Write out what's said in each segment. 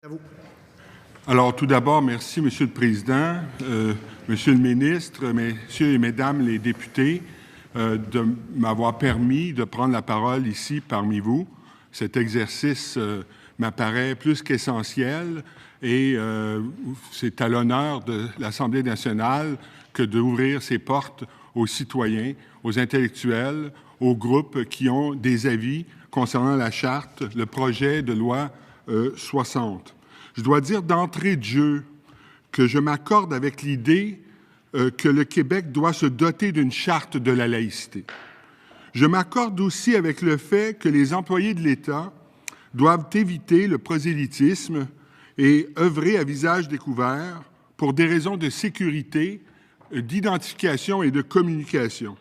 À vous. Alors, tout d'abord, merci, Monsieur le Président, Monsieur le Ministre, Messieurs et Mesdames les députés, de m'avoir permis de prendre la parole ici parmi vous. Cet exercice m'apparaît plus qu'essentiel et c'est à l'honneur de l'Assemblée nationale que d'ouvrir ses portes aux citoyens, aux intellectuels, aux groupes qui ont des avis concernant la Charte, le projet de loi 60. Je dois dire d'entrée de jeu que je m'accorde avec l'idée que le Québec doit se doter d'une charte de la laïcité. Je m'accorde aussi avec le fait que les employés de l'État doivent éviter le prosélytisme et œuvrer à visage découvert pour des raisons de sécurité, d'identification et de communication.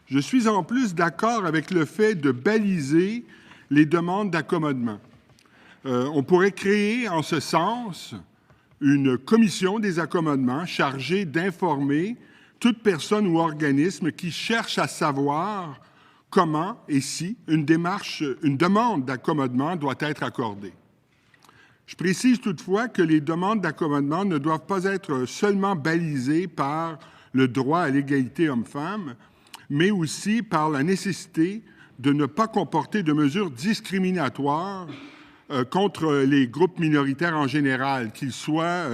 Je suis en plus d'accord avec le fait de baliser les demandes d'accommodement. On pourrait créer en ce sens une commission des accommodements chargée d'informer toute personne ou organisme qui cherche à savoir comment et si une demande d'accommodement doit être accordée. Je précise toutefois que les demandes d'accommodement ne doivent pas être seulement balisées par le droit à l'égalité homme-femme, mais aussi par la nécessité de ne pas comporter de mesures discriminatoires contre les groupes minoritaires en général, qu'ils soient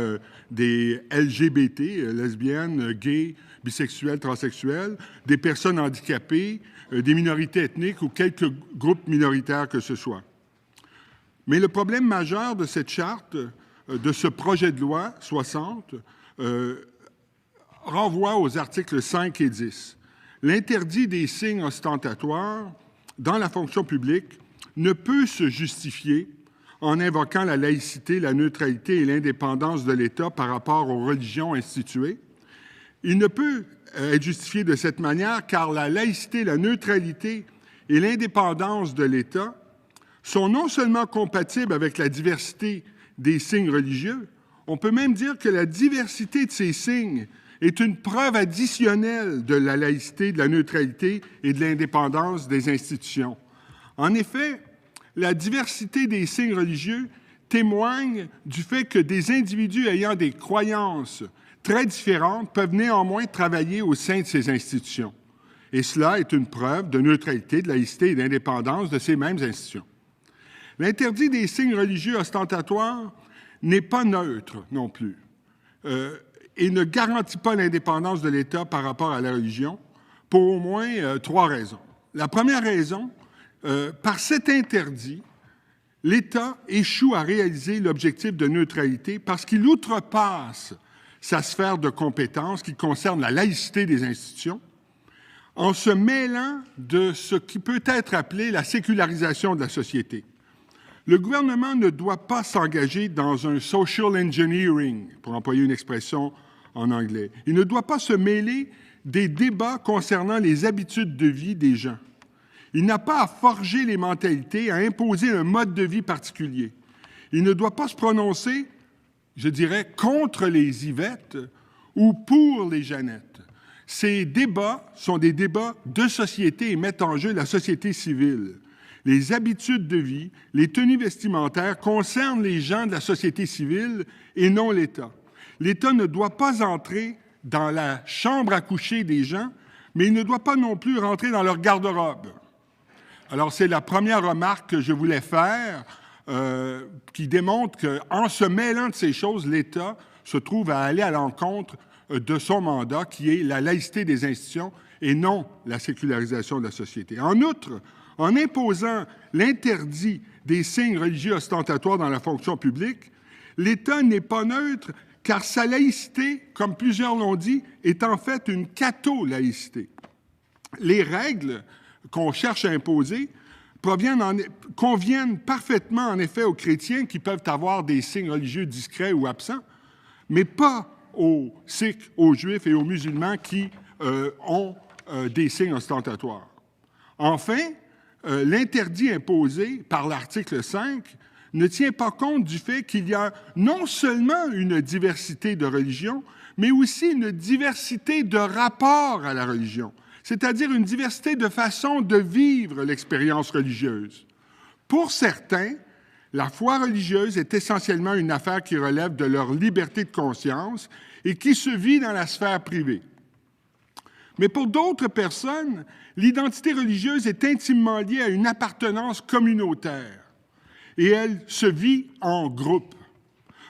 des LGBT, lesbiennes, gays, bisexuels, transsexuels, des personnes handicapées, des minorités ethniques ou quelques groupes minoritaires que ce soit. Mais le problème majeur de cette charte, de ce projet de loi 60, renvoie aux articles 5 et 10. L'interdit des signes ostentatoires dans la fonction publique ne peut se justifier en invoquant la laïcité, la neutralité et l'indépendance de l'État par rapport aux religions instituées. Il ne peut être justifié de cette manière car la laïcité, la neutralité et l'indépendance de l'État sont non seulement compatibles avec la diversité des signes religieux, on peut même dire que la diversité de ces signes est une preuve additionnelle de la laïcité, de la neutralité et de l'indépendance des institutions. En effet, la diversité des signes religieux témoigne du fait que des individus ayant des croyances très différentes peuvent néanmoins travailler au sein de ces institutions. Et cela est une preuve de neutralité, de laïcité et d'indépendance de ces mêmes institutions. L'interdit des signes religieux ostentatoires n'est pas neutre non plus et ne garantit pas l'indépendance de l'État par rapport à la religion pour au moins trois raisons. La première raison, par cet interdit, l'État échoue à réaliser l'objectif de neutralité parce qu'il outrepasse sa sphère de compétences qui concerne la laïcité des institutions en se mêlant de ce qui peut être appelé la sécularisation de la société. Le gouvernement ne doit pas s'engager dans un social engineering, pour employer une expression en anglais. Il ne doit pas se mêler des débats concernant les habitudes de vie des gens. Il n'a pas à forger les mentalités, à imposer un mode de vie particulier. Il ne doit pas se prononcer, je dirais, contre les Yvettes ou pour les Jeannettes. Ces débats sont des débats de société et mettent en jeu la société civile. Les habitudes de vie, les tenues vestimentaires concernent les gens de la société civile et non l'État. L'État ne doit pas entrer dans la chambre à coucher des gens, mais il ne doit pas non plus rentrer dans leur garde-robe. Alors, c'est la première remarque que je voulais faire qui démontre qu'en se mêlant de ces choses, l'État se trouve à aller à l'encontre de son mandat qui est la laïcité des institutions et non la sécularisation de la société. En outre, en imposant l'interdit des signes religieux ostentatoires dans la fonction publique, l'État n'est pas neutre car sa laïcité, comme plusieurs l'ont dit, est en fait une catho-laïcité. Les règles qu'on cherche à imposer conviennent parfaitement en effet aux chrétiens qui peuvent avoir des signes religieux discrets ou absents, mais pas aux sikhs, aux juifs et aux musulmans qui ont des signes ostentatoires. Enfin, l'interdit imposé par l'article 5 ne tient pas compte du fait qu'il y a non seulement une diversité de religions, mais aussi une diversité de rapports à la religion, c'est-à-dire une diversité de façons de vivre l'expérience religieuse. Pour certains, La foi religieuse est essentiellement une affaire qui relève de leur liberté de conscience et qui se vit dans la sphère privée. Mais pour d'autres personnes, l'identité religieuse est intimement liée à une appartenance communautaire et elle se vit en groupe.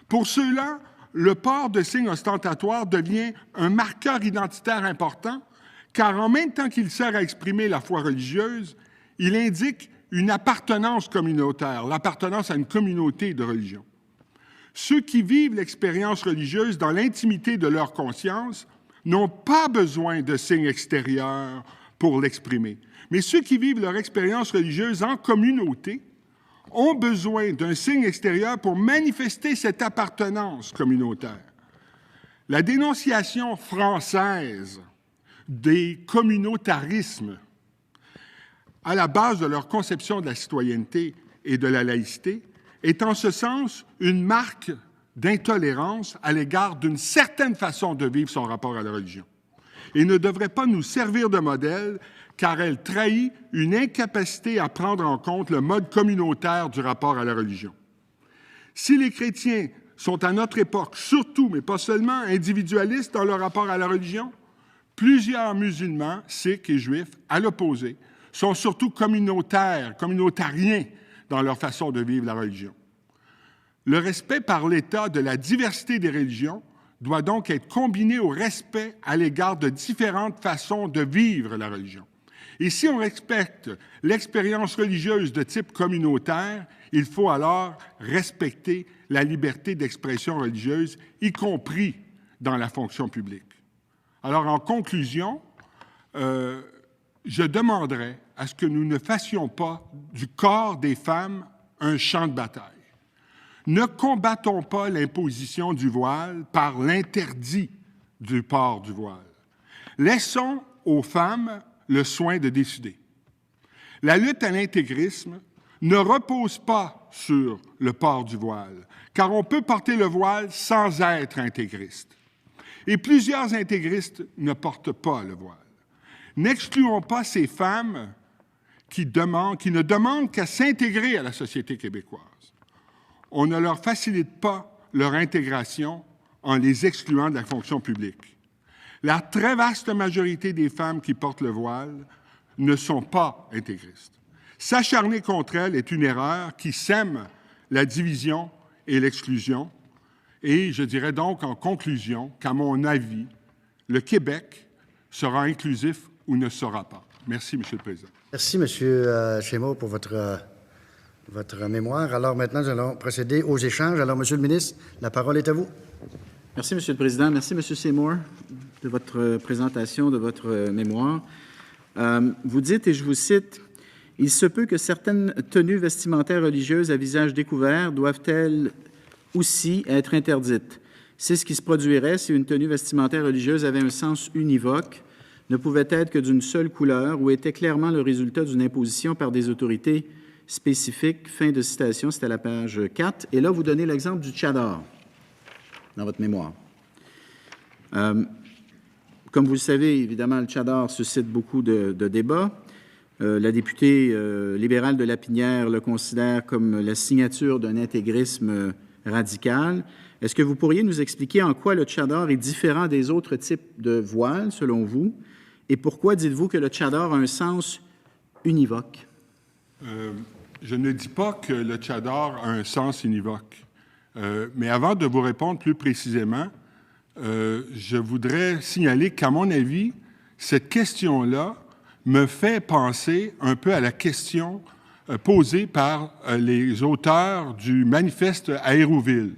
Pour ceux-là, le port de signes ostentatoires devient un marqueur identitaire important, car en même temps qu'il sert à exprimer la foi religieuse, il indique une appartenance communautaire, l'appartenance à une communauté de religion. Ceux qui vivent l'expérience religieuse dans l'intimité de leur conscience n'ont pas besoin de signes extérieurs pour l'exprimer. Mais ceux qui vivent leur expérience religieuse en communauté ont besoin d'un signe extérieur pour manifester cette appartenance communautaire. La dénonciation française des communautarismes à la base de leur conception de la citoyenneté et de la laïcité est en ce sens une marque d'intolérance à l'égard d'une certaine façon de vivre son rapport à la religion et ne devrait pas nous servir de modèle car elle trahit une incapacité à prendre en compte le mode communautaire du rapport à la religion. Si les chrétiens sont à notre époque surtout, mais pas seulement, individualistes dans leur rapport à la religion, plusieurs musulmans, sikhs et juifs, à l'opposé, sont surtout communautaires, communautariens dans leur façon de vivre la religion. Le respect par l'État de la diversité des religions doit donc être combiné au respect à l'égard de différentes façons de vivre la religion. Et si on respecte l'expérience religieuse de type communautaire, il faut alors respecter la liberté d'expression religieuse, y compris dans la fonction publique. Alors, en conclusion, je demanderais à ce que nous ne fassions pas du corps des femmes un champ de bataille. Ne combattons pas l'imposition du voile par l'interdit du port du voile. Laissons aux femmes le soin de décider. La lutte à l'intégrisme ne repose pas sur le port du voile, car on peut porter le voile sans être intégriste. Et plusieurs intégristes ne portent pas le voile. N'excluons pas ces femmes qui ne demandent qu'à s'intégrer à la société québécoise. On ne leur facilite pas leur intégration en les excluant de la fonction publique. La très vaste majorité des femmes qui portent le voile ne sont pas intégristes. S'acharner contre elles est une erreur qui sème la division et l'exclusion. Et je dirais donc en conclusion qu'à mon avis, le Québec sera inclusif ou ne sera pas. Merci, M. le Président. Merci, M. Seymour, pour votre mémoire. Alors maintenant, nous allons procéder aux échanges. Alors, M. le ministre, la parole est à vous. Merci, M. le Président. Merci, M. Seymour, de votre présentation, de votre mémoire. Vous dites, et je vous cite, « Il se peut que certaines tenues vestimentaires religieuses à visage découvert doivent-elles aussi être interdites. C'est ce qui se produirait si une tenue vestimentaire religieuse avait un sens univoque, ne pouvait être que d'une seule couleur ou était clairement le résultat d'une imposition par des autorités spécifiques. » Fin de citation, c'est à la page 4. Et là, vous donnez l'exemple du tchadar dans votre mémoire. Comme vous le savez, évidemment, le tchadar suscite beaucoup de débats. La députée libérale de Lapinière le considère comme la signature d'un intégrisme radical. Est-ce que vous pourriez nous expliquer en quoi le tchadar est différent des autres types de voiles, selon vous, et pourquoi dites-vous que le tchadar a un sens univoque? Je ne dis pas que le tchadar a un sens univoque. Mais avant de vous répondre plus précisément, je voudrais signaler qu'à mon avis, cette question-là me fait penser un peu à la question posée par les auteurs du manifeste à Hérouville.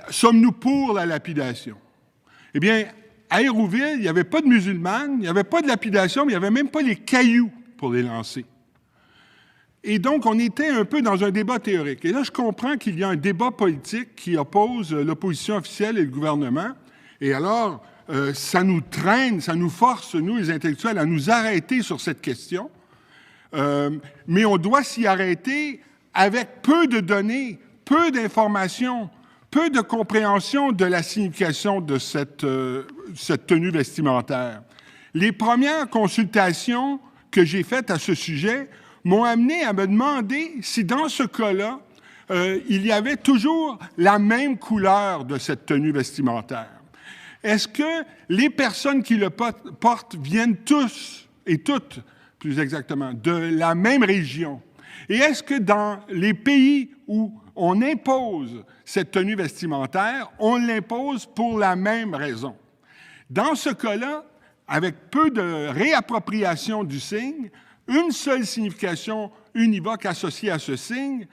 Sommes-nous pour la lapidation? Eh bien, à Hérouville, il n'y avait pas de musulmanes, il n'y avait pas de lapidation, mais il n'y avait même pas les cailloux pour les lancer. Et donc, on était un peu dans un débat théorique. Et là, je comprends qu'il y a un débat politique qui oppose l'opposition officielle et le gouvernement. Et alors, ça nous traîne, ça nous force, nous, les intellectuels, à nous arrêter sur cette question. Mais on doit s'y arrêter avec peu de données, peu d'informations, peu de compréhension de la signification de cette tenue vestimentaire. Les premières consultations que j'ai faites à ce sujet m'ont amené à me demander si dans ce cas-là, il y avait toujours la même couleur de cette tenue vestimentaire. Est-ce que les personnes qui le portent viennent tous et toutes, plus exactement, de la même région? Et est-ce que dans les pays où on impose cette tenue vestimentaire, on l'impose pour la même raison? Dans ce cas-là, avec peu de réappropriation du signe, une seule signification univoque associée à ce signe,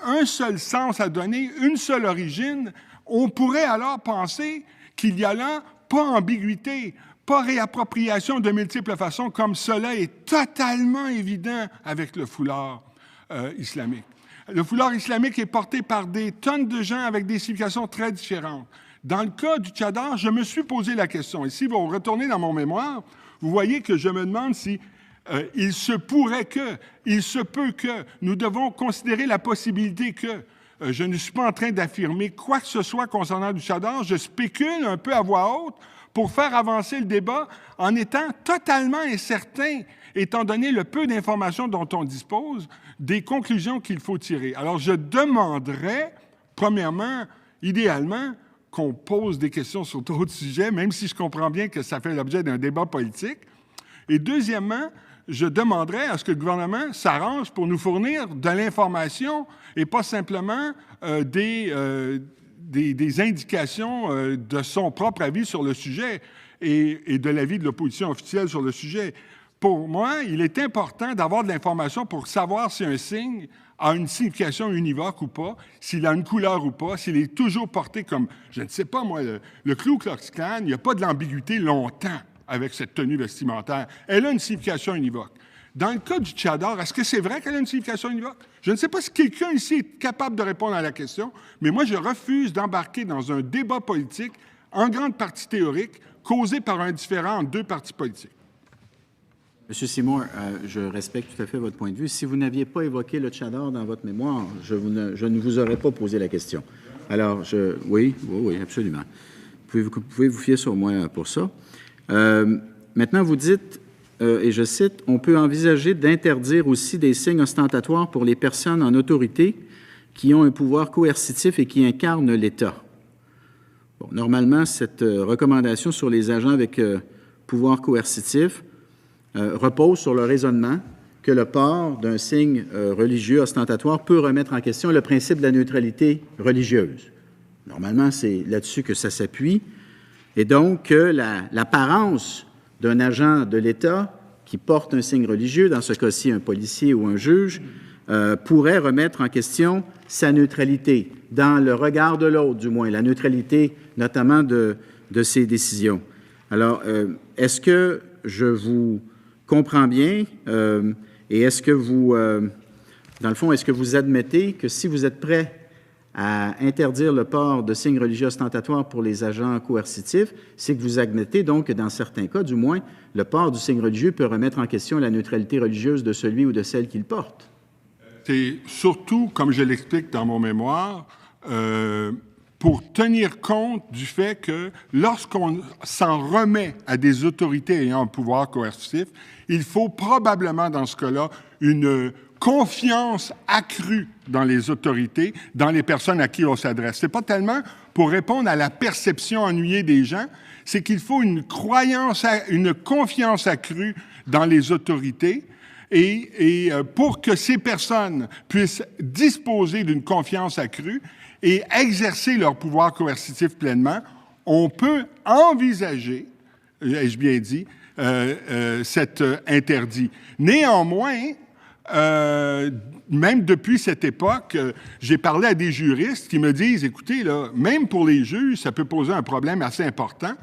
un seul sens à donner, une seule origine, on pourrait alors penser qu'il y a là pas ambiguïté, pas réappropriation de multiples façons, comme cela est totalement évident avec le foulard islamique. Le foulard islamique est porté par des tonnes de gens avec des significations très différentes. Dans le cas du tchadar, je me suis posé la question, et si vous retournez dans mon mémoire, vous voyez que je me demande si il se pourrait que, il se peut que, nous devons considérer la possibilité que, je ne suis pas en train d'affirmer quoi que ce soit concernant du tchadar, je spécule un peu à voix haute pour faire avancer le débat en étant totalement incertain, étant donné le peu d'informations dont on dispose, des conclusions qu'il faut tirer. Alors, je demanderais, premièrement, idéalement, qu'on pose des questions sur d'autres sujets, même si je comprends bien que ça fait l'objet d'un débat politique. Et deuxièmement, je demanderais à ce que le gouvernement s'arrange pour nous fournir de l'information et pas simplement des indications de son propre avis sur le sujet et de l'avis de l'opposition officielle sur le sujet. Pour moi, il est important d'avoir de l'information pour savoir si un signe a une signification univoque ou pas, s'il a une couleur ou pas, s'il est toujours porté comme, je ne sais pas moi, le Ku Klux Klan, il n'y a pas de l'ambiguïté longtemps avec cette tenue vestimentaire. Elle a une signification univoque. Dans le cas du tchadar, est-ce que c'est vrai qu'elle a une signification univoque? Je ne sais pas si quelqu'un ici est capable de répondre à la question, mais moi, je refuse d'embarquer dans un débat politique, en grande partie théorique, causé par un différend entre deux partis politiques. Monsieur Seymour, je respecte tout à fait votre point de vue. Si vous n'aviez pas évoqué le tchadar dans votre mémoire, je ne vous aurais pas posé la question. Alors, oui, absolument. Vous pouvez vous fier sur moi pour ça. Maintenant, vous dites, et je cite, « On peut envisager d'interdire aussi des signes ostentatoires pour les personnes en autorité qui ont un pouvoir coercitif et qui incarnent l'État. » Bon, normalement, cette recommandation sur les agents avec pouvoir coercitif repose sur le raisonnement que le port d'un signe religieux ostentatoire peut remettre en question le principe de la neutralité religieuse. Normalement, c'est là-dessus que ça s'appuie. Et donc, l'apparence d'un agent de l'État qui porte un signe religieux, dans ce cas-ci un policier ou un juge, pourrait remettre en question sa neutralité, dans le regard de l'autre du moins, la neutralité notamment de ses décisions. Alors, est-ce que je vous comprends bien et est-ce que vous, dans le fond, est-ce que vous admettez que si vous êtes prêt à interdire le port de signes religieux ostentatoires pour les agents coercitifs, c'est que vous admettez donc que dans certains cas, du moins, le port du signe religieux peut remettre en question la neutralité religieuse de celui ou de celle qui le porte? C'est surtout, comme je l'explique dans mon mémoire, pour tenir compte du fait que lorsqu'on s'en remet à des autorités ayant un pouvoir coercitif, il faut probablement, dans ce cas-là, une confiance accrue dans les autorités, dans les personnes à qui on s'adresse. C'est pas tellement pour répondre à la perception ennuyée des gens, c'est qu'il faut une confiance accrue dans les autorités et pour que ces personnes puissent disposer d'une confiance accrue et exercer leur pouvoir coercitif pleinement, on peut envisager, ai-je bien dit, cet interdit. Néanmoins, même depuis cette époque, j'ai parlé à des juristes qui me disent, écoutez, là, même pour les juges, ça peut poser un problème assez important.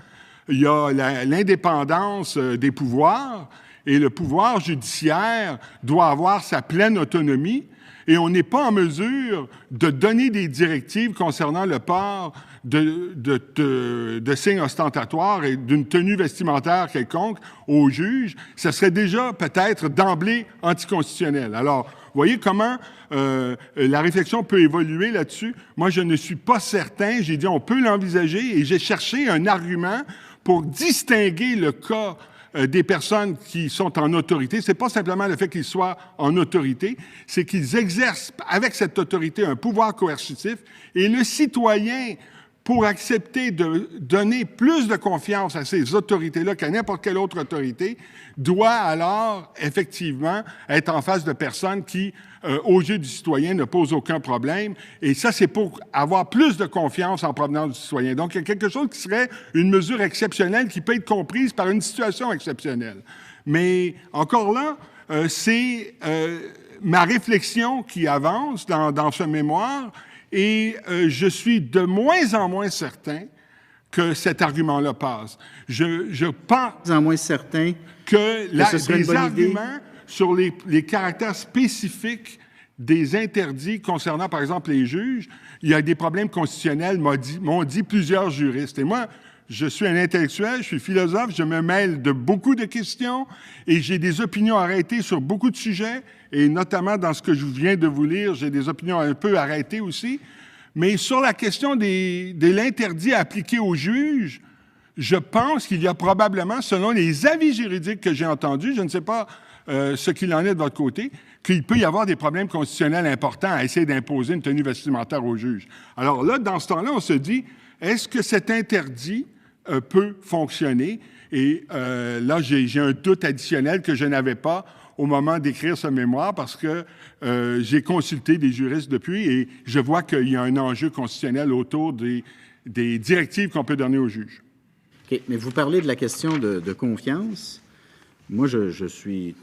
Il y a l'indépendance des pouvoirs et le pouvoir judiciaire doit avoir sa pleine autonomie et on n'est pas en mesure de donner des directives concernant le port de signes ostentatoires et d'une tenue vestimentaire quelconque aux juges. Ça serait déjà peut-être d'emblée anticonstitutionnel. Alors, vous voyez comment la réflexion peut évoluer là-dessus. Moi, je ne suis pas certain. J'ai dit on peut l'envisager et j'ai cherché un argument pour distinguer le cas des personnes qui sont en autorité, c'est pas simplement le fait qu'ils soient en autorité, c'est qu'ils exercent avec cette autorité un pouvoir coercitif et le citoyen, pour accepter de donner plus de confiance à ces autorités-là qu'à n'importe quelle autre autorité, doit alors effectivement être en face de personnes qui, aux yeux du citoyen, ne posent aucun problème. Et ça, c'est pour avoir plus de confiance en provenance du citoyen. Donc, il y a quelque chose qui serait une mesure exceptionnelle qui peut être comprise par une situation exceptionnelle. Mais encore là, c'est ma réflexion qui avance dans ce mémoire. Et je suis de moins en moins certain que cet argument-là passe. Je pense De moins en moins certain que ce serait une les bonne idée. arguments sur les caractères spécifiques des interdits concernant, par exemple, les juges, il y a des problèmes constitutionnels, m'ont dit plusieurs juristes. Et moi, je suis un intellectuel, je suis philosophe, je me mêle de beaucoup de questions et j'ai des opinions arrêtées sur beaucoup de sujets, et notamment dans ce que je viens de vous lire, j'ai des opinions un peu arrêtées aussi. Mais sur la question de l'interdit appliqué aux juges, je pense qu'il y a probablement, selon les avis juridiques que j'ai entendus, je ne sais pas ce qu'il en est de votre côté, qu'il peut y avoir des problèmes constitutionnels importants à essayer d'imposer une tenue vestimentaire aux juges. Alors là, dans ce temps-là, on se dit, est-ce que cet interdit peut fonctionner? Et là, j'ai un doute additionnel que je n'avais pas au moment d'écrire ce mémoire parce que j'ai consulté des juristes depuis et je vois qu'il y a un enjeu constitutionnel autour des directives qu'on peut donner aux juges. OK, mais vous parlez de la question de confiance. Moi, je suis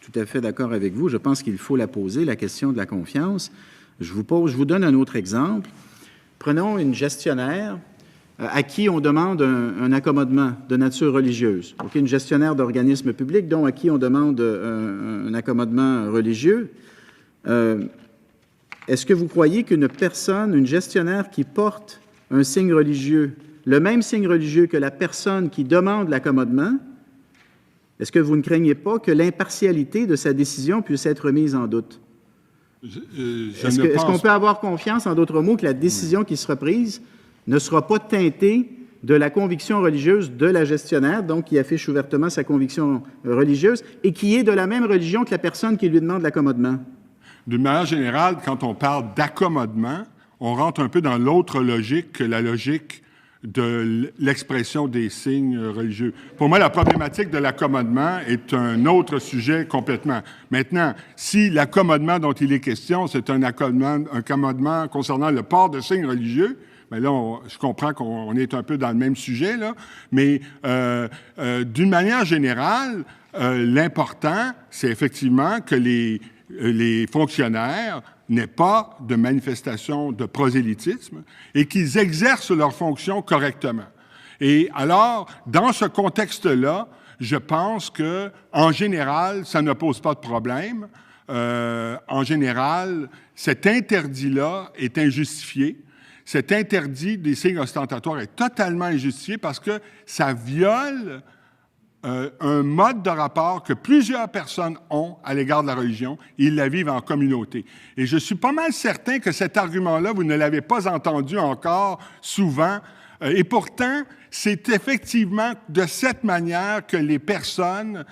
tout à fait d'accord avec vous. Je pense qu'il faut la poser, la question de la confiance. Je vous donne un autre exemple. Prenons une gestionnaire à qui on demande un accommodement de nature religieuse. Okay, une gestionnaire d'organismes publics, dont à qui on demande un accommodement religieux. Est-ce que vous croyez qu'une personne, une gestionnaire qui porte un signe religieux, le même signe religieux que la personne qui demande l'accommodement, est-ce que vous ne craignez pas que l'impartialité de sa décision puisse être mise en doute? Est-ce qu'on peut avoir confiance, en d'autres mots, que la décision qui sera prise ne sera pas teintée de la conviction religieuse de la gestionnaire, donc qui affiche ouvertement sa conviction religieuse, et qui est de la même religion que la personne qui lui demande l'accommodement? D'une manière générale, quand on parle d'accommodement, on rentre un peu dans l'autre logique que la logique de l'expression des signes religieux. Pour moi, la problématique de l'accommodement est un autre sujet complètement. Maintenant, si l'accommodement dont il est question, c'est un accommodement concernant le port de signes religieux, bien là, je comprends qu'on est un peu dans le même sujet, là, mais d'une manière générale, l'important, c'est effectivement que les fonctionnaires n'aient pas de manifestation de prosélytisme et qu'ils exercent leurs fonctions correctement. Et alors, dans ce contexte-là, je pense que, en général, ça ne pose pas de problème. En général, cet interdit-là est injustifié. Cet interdit des signes ostentatoires est totalement injustifié parce que ça viole un mode de rapport que plusieurs personnes ont à l'égard de la religion. Ils la vivent en communauté. Et je suis pas mal certain que cet argument-là, vous ne l'avez pas entendu encore souvent. Et pourtant, c'est effectivement de cette manière que les personnes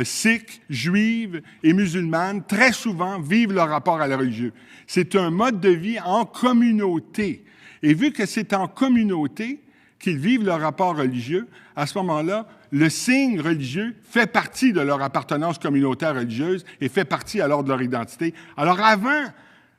sikhs, juives et musulmanes, très souvent, vivent leur rapport à la religion. C'est un mode de vie en communauté. Et vu que c'est en communauté qu'ils vivent leur rapport religieux, à ce moment-là, le signe religieux fait partie de leur appartenance communautaire religieuse et fait partie alors de leur identité. Alors avant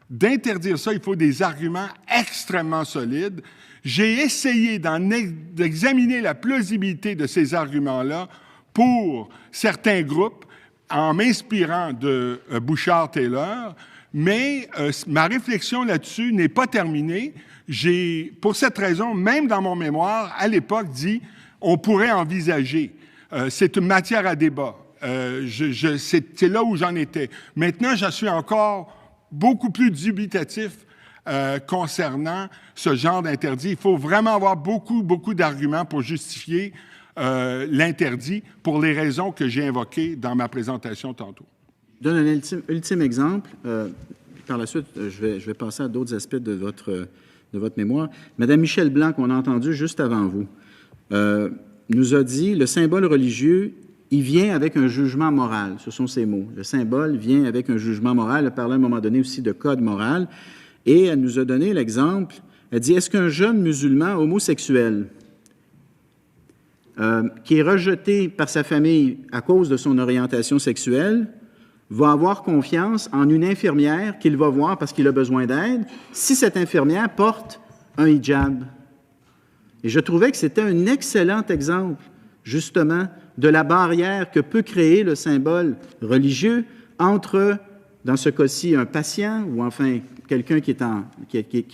d'interdire ça, il faut des arguments extrêmement solides. J'ai essayé d'examiner la plausibilité de ces arguments-là pour certains groupes en m'inspirant de Bouchard-Taylor, mais ma réflexion là-dessus n'est pas terminée. J'ai, pour cette raison, même dans mon mémoire, à l'époque, dit on pourrait envisager. C'est une matière à débat. C'est là où j'en étais. Maintenant, je suis encore beaucoup plus dubitatif concernant ce genre d'interdit. Il faut vraiment avoir beaucoup d'arguments pour justifier l'interdit pour les raisons que j'ai invoquées dans ma présentation tantôt. Je donne un ultime exemple. Par la suite, je vais passer à d'autres aspects de votre mémoire. Madame Michèle Blanc, qu'on a entendu juste avant vous, nous a dit « Le symbole religieux il vient avec un jugement moral. Ce sont ces mots. Le symbole vient avec un jugement moral. Elle parlait à un moment donné aussi de code moral. Et elle nous a donné l'exemple. Elle dit, est-ce qu'un jeune musulman homosexuel qui est rejeté par sa famille à cause de son orientation sexuelle va avoir confiance en une infirmière qu'il va voir parce qu'il a besoin d'aide si cette infirmière porte un hijab? Et je trouvais que c'était un excellent exemple, justement, de la barrière que peut créer le symbole religieux entre, dans ce cas-ci, un patient ou enfin quelqu'un qui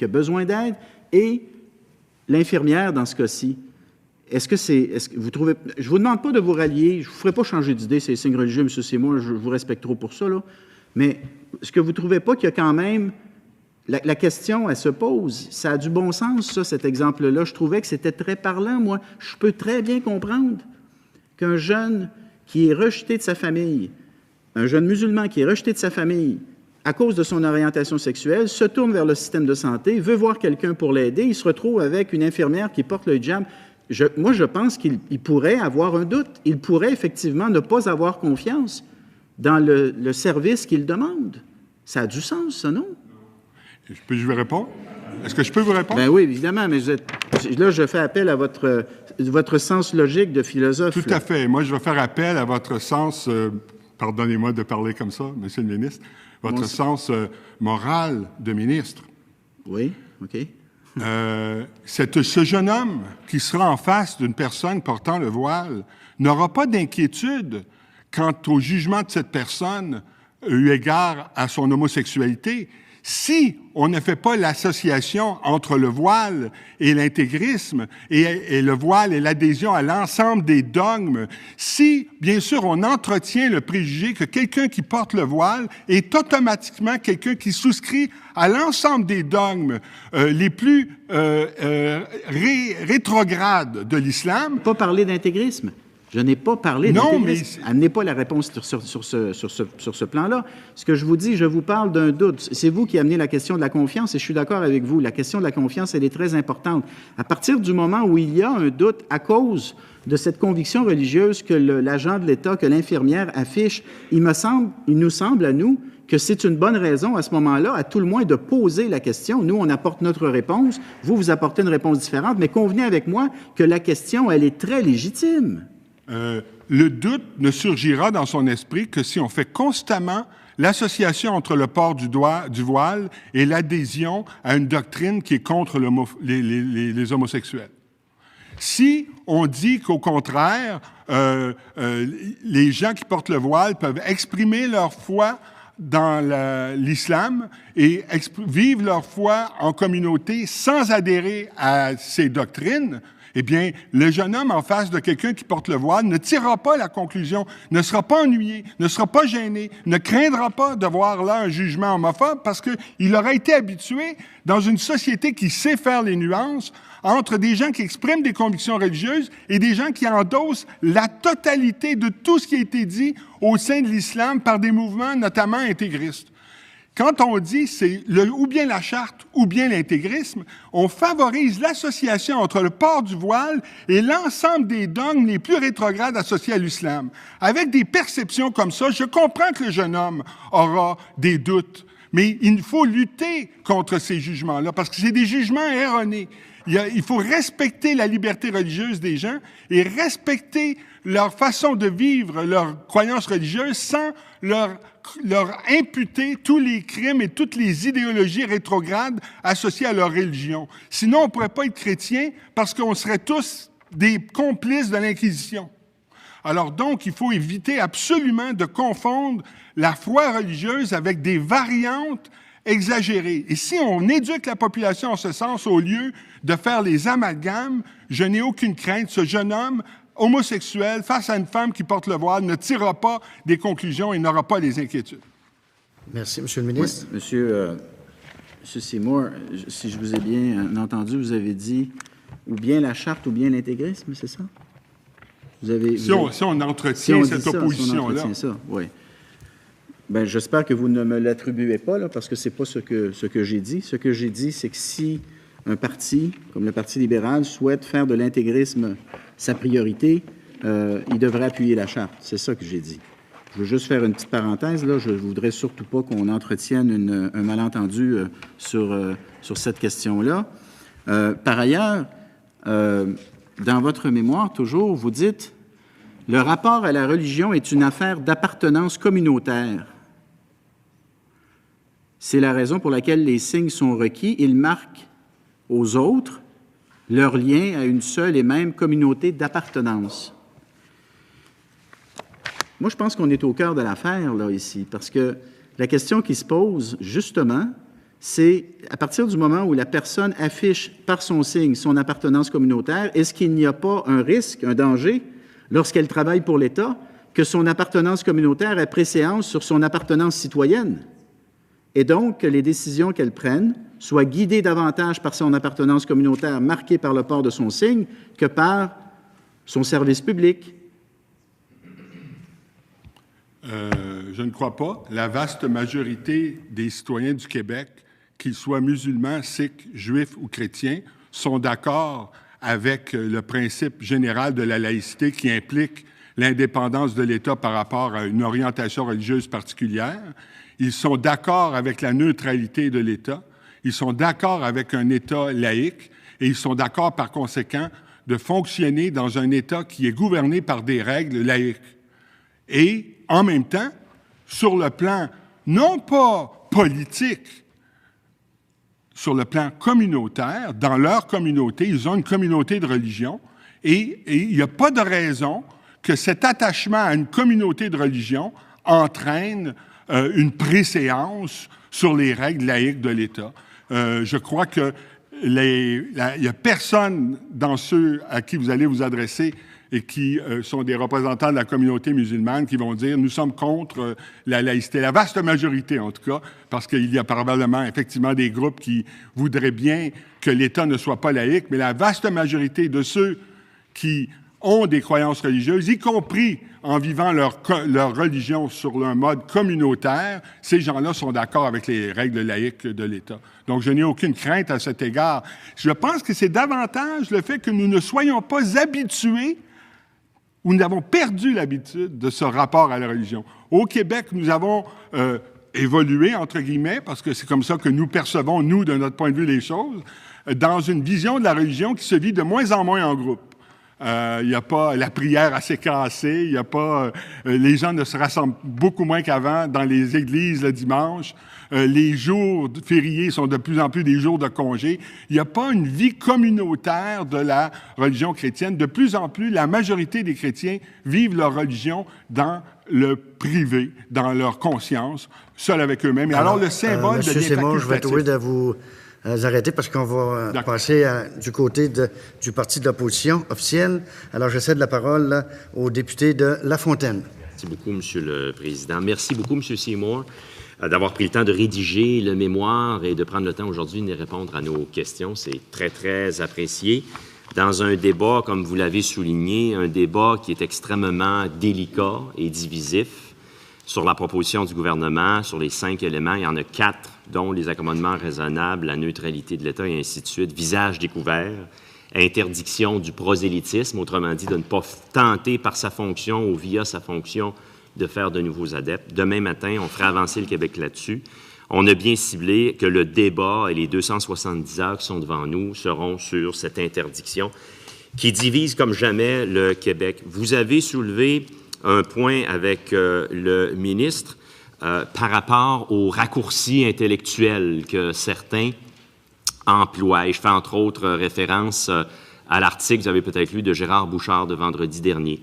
a besoin d'aide et l'infirmière dans ce cas-ci. Est-ce que vous trouvez... Je ne vous demande pas de vous rallier, je ne vous ferai pas changer d'idée, c'est les signes religieux, M. Seymour, je vous respecte trop pour ça, là. Mais est-ce que vous ne trouvez pas qu'il y a quand même... La question, elle se pose. Ça a du bon sens, ça, cet exemple-là. Je trouvais que c'était très parlant, moi. Je peux très bien comprendre qu'un jeune qui est rejeté de sa famille, un jeune musulman qui est rejeté de sa famille à cause de son orientation sexuelle, se tourne vers le système de santé, veut voir quelqu'un pour l'aider, il se retrouve avec une infirmière qui porte le hijab. Moi, je pense qu'il pourrait avoir un doute. Il pourrait effectivement ne pas avoir confiance dans le service qu'il demande. Ça a du sens, ça, non? Je vais répondre? Est-ce que je peux vous répondre? Bien oui, évidemment, mais là, je fais appel à votre sens logique de philosophe. Tout à fait. Moi, je vais faire appel à votre sens, pardonnez-moi de parler comme ça, Monsieur le ministre, votre sens moral de ministre. Oui, OK. Ce jeune homme qui sera en face d'une personne portant le voile n'aura pas d'inquiétude quant au jugement de cette personne eu égard à son homosexualité. Si on ne fait pas l'association entre le voile et l'intégrisme et le voile et l'adhésion à l'ensemble des dogmes, si, bien sûr, on entretient le préjugé que quelqu'un qui porte le voile est automatiquement quelqu'un qui souscrit à l'ensemble des dogmes les plus rétrogrades de l'islam. Pas parler d'intégrisme. Je n'ai pas parlé d'intégrisme. Amenez pas la réponse sur ce plan-là. Ce que je vous dis, je vous parle d'un doute. C'est vous qui amenez la question de la confiance et je suis d'accord avec vous. La question de la confiance, elle est très importante. À partir du moment où il y a un doute à cause de cette conviction religieuse que l'agent de l'État, que l'infirmière affiche, il nous semble à nous que c'est une bonne raison à ce moment-là, à tout le moins, de poser la question. Nous, on apporte notre réponse. Vous apportez une réponse différente, mais convenez avec moi que la question, elle est très légitime. Le doute ne surgira dans son esprit que si on fait constamment l'association entre le port du voile et l'adhésion à une doctrine qui est contre les homosexuels. Si on dit qu'au contraire, les gens qui portent le voile peuvent exprimer leur foi dans l'islam et vivre leur foi en communauté sans adhérer à ces doctrines, eh bien, le jeune homme en face de quelqu'un qui porte le voile ne tirera pas la conclusion, ne sera pas ennuyé, ne sera pas gêné, ne craindra pas de voir là un jugement homophobe parce qu'il aura été habitué dans une société qui sait faire les nuances entre des gens qui expriment des convictions religieuses et des gens qui endossent la totalité de tout ce qui a été dit au sein de l'islam par des mouvements notamment intégristes. Quand on dit c'est ou bien la charte ou bien l'intégrisme, on favorise l'association entre le port du voile et l'ensemble des dogmes les plus rétrogrades associés à l'islam. Avec des perceptions comme ça, je comprends que le jeune homme aura des doutes, mais il faut lutter contre ces jugements-là parce que c'est des jugements erronés. Il faut respecter la liberté religieuse des gens et respecter leur façon de vivre leurs croyances religieuses sans leur imputer tous les crimes et toutes les idéologies rétrogrades associées à leur religion. Sinon, on ne pourrait pas être chrétien parce qu'on serait tous des complices de l'Inquisition. Alors donc, il faut éviter absolument de confondre la foi religieuse avec des variantes exagérées. Et si on éduque la population en ce sens, au lieu de faire les amalgames, je n'ai aucune crainte. Ce jeune homme homosexuel, face à une femme qui porte le voile, ne tirera pas des conclusions et n'aura pas les inquiétudes. Merci, Monsieur le ministre. Oui, Monsieur Seymour, si je vous ai bien entendu, vous avez dit ou bien la charte ou bien l'intégrisme, c'est ça? Si on entretient cette opposition-là. Oui. Bien, j'espère que vous ne me l'attribuez pas, là, parce que ce n'est pas ce que j'ai dit. Ce que j'ai dit, c'est que si un parti, comme le Parti libéral, souhaite faire de l'intégrisme sa priorité, il devrait appuyer la Charte. C'est ça que j'ai dit. Je veux juste faire une petite parenthèse, là. Je ne voudrais surtout pas qu'on entretienne un malentendu sur cette question-là. Par ailleurs, dans votre mémoire, toujours, vous dites « Le rapport à la religion est une affaire d'appartenance communautaire. C'est la raison pour laquelle les signes sont requis. Ils marquent aux autres leur lien à une seule et même communauté d'appartenance. » Moi, je pense qu'on est au cœur de l'affaire, là, ici, parce que la question qui se pose, justement, c'est à partir du moment où la personne affiche par son signe son appartenance communautaire, est-ce qu'il n'y a pas un risque, un danger, lorsqu'elle travaille pour l'État, que son appartenance communautaire ait préséance sur son appartenance citoyenne? Et donc, que les décisions qu'elle prenne soient guidées davantage par son appartenance communautaire marquée par le port de son signe que par son service public. Je ne crois pas. La vaste majorité des citoyens du Québec, qu'ils soient musulmans, sikhs, juifs ou chrétiens, sont d'accord avec le principe général de la laïcité qui implique l'indépendance de l'État par rapport à une orientation religieuse particulière. Ils sont d'accord avec la neutralité de l'État. Ils sont d'accord avec un État laïque et ils sont d'accord, par conséquent, de fonctionner dans un État qui est gouverné par des règles laïques. Et, en même temps, sur le plan non pas politique, sur le plan communautaire, dans leur communauté, ils ont une communauté de religion et il n'y a pas de raison que cet attachement à une communauté de religion entraîne une préséance sur les règles laïques de l'État. Je crois que il n'y a personne dans ceux à qui vous allez vous adresser et qui sont des représentants de la communauté musulmane qui vont dire « nous sommes contre la laïcité ». La vaste majorité, en tout cas, parce qu'il y a probablement effectivement des groupes qui voudraient bien que l'État ne soit pas laïque, mais la vaste majorité de ceux qui ont des croyances religieuses, y compris en vivant leur religion sur un mode communautaire, ces gens-là sont d'accord avec les règles laïques de l'État. Donc, je n'ai aucune crainte à cet égard. Je pense que c'est davantage le fait que nous ne soyons pas habitués où nous avons perdu l'habitude de ce rapport à la religion. Au Québec, nous avons évolué, entre guillemets, parce que c'est comme ça que nous percevons, nous, de notre point de vue, les choses, dans une vision de la religion qui se vit de moins en moins en groupe. Il n'y a pas la prière assez cassée, il n'y a pas... les gens ne se rassemblent beaucoup moins qu'avant dans les églises le dimanche. Les jours fériés sont de plus en plus des jours de congé. Il n'y a pas une vie communautaire de la religion chrétienne. De plus en plus, la majorité des chrétiens vivent leur religion dans le privé, dans leur conscience, seuls avec eux-mêmes. Et alors le symbole Monsieur Seymour, je vais être obligé de vous arrêter parce qu'on va passer du côté du parti de l'opposition officielle. Alors, je cède la parole là, au député de Lafontaine. Merci beaucoup, Monsieur le Président. Merci beaucoup, Monsieur Seymour, d'avoir pris le temps de rédiger le mémoire et de prendre le temps aujourd'hui de répondre à nos questions. C'est très, très apprécié. Dans un débat, comme vous l'avez souligné, un débat qui est extrêmement délicat et divisif sur la proposition du gouvernement, sur les 5 éléments, il y en a 4, dont les accommodements raisonnables, la neutralité de l'État et ainsi de suite, visage découvert, interdiction du prosélytisme, autrement dit, de ne pas tenter par sa fonction ou via sa fonction de faire de nouveaux adeptes. Demain matin, on fera avancer le Québec là-dessus. On a bien ciblé que le débat et les 270 heures qui sont devant nous seront sur cette interdiction qui divise comme jamais le Québec. Vous avez soulevé un point avec le ministre par rapport aux raccourcis intellectuels que certains emploient. Et je fais entre autres référence à l'article, vous avez peut-être lu, de Gérard Bouchard de vendredi dernier.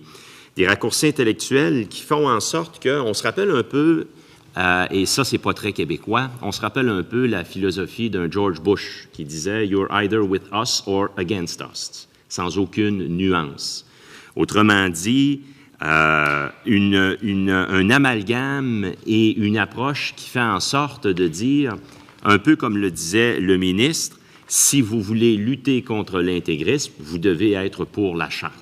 Des raccourcis intellectuels qui font en sorte qu'on se rappelle un peu, et ça, c'est pas très québécois, on se rappelle un peu la philosophie d'un George Bush qui disait « You're either with us or against us », sans aucune nuance. Autrement dit, un amalgame et une approche qui fait en sorte de dire, un peu comme le disait le ministre, si vous voulez lutter contre l'intégrisme, vous devez être pour la Charte.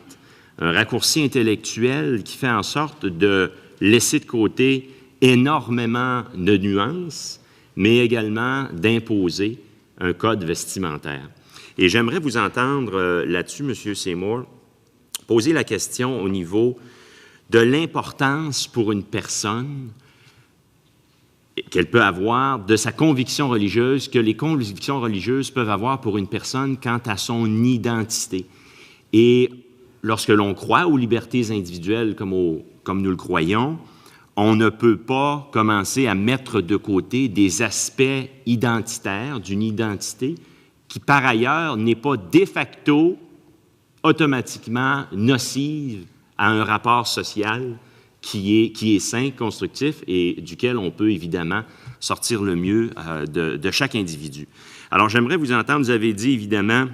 Un raccourci intellectuel qui fait en sorte de laisser de côté énormément de nuances, mais également d'imposer un code vestimentaire. Et j'aimerais vous entendre là-dessus, M. Seymour, poser la question au niveau de l'importance pour une personne qu'elle peut avoir, de sa conviction religieuse, que les convictions religieuses peuvent avoir pour une personne quant à son identité. Et lorsque l'on croit aux libertés individuelles comme nous le croyons, on ne peut pas commencer à mettre de côté des aspects identitaires d'une identité qui, par ailleurs, n'est pas de facto automatiquement nocive à un rapport social qui est sain, constructif et duquel on peut évidemment sortir le mieux de chaque individu. Alors, j'aimerais vous entendre, vous avez dit évidemment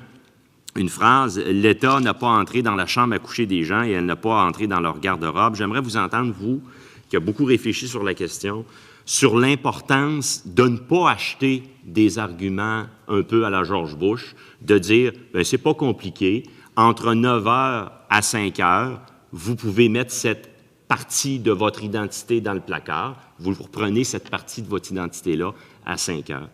une phrase, « L'État n'a pas entré dans la chambre à coucher des gens et elle n'a pas entré dans leur garde-robe ». J'aimerais vous entendre, vous, qui a beaucoup réfléchi sur la question, sur l'importance de ne pas acheter des arguments un peu à la George Bush, de dire, bien, c'est pas compliqué, entre 9 heures à 5 heures, vous pouvez mettre cette partie de votre identité dans le placard, vous reprenez cette partie de votre identité-là à 5 heures.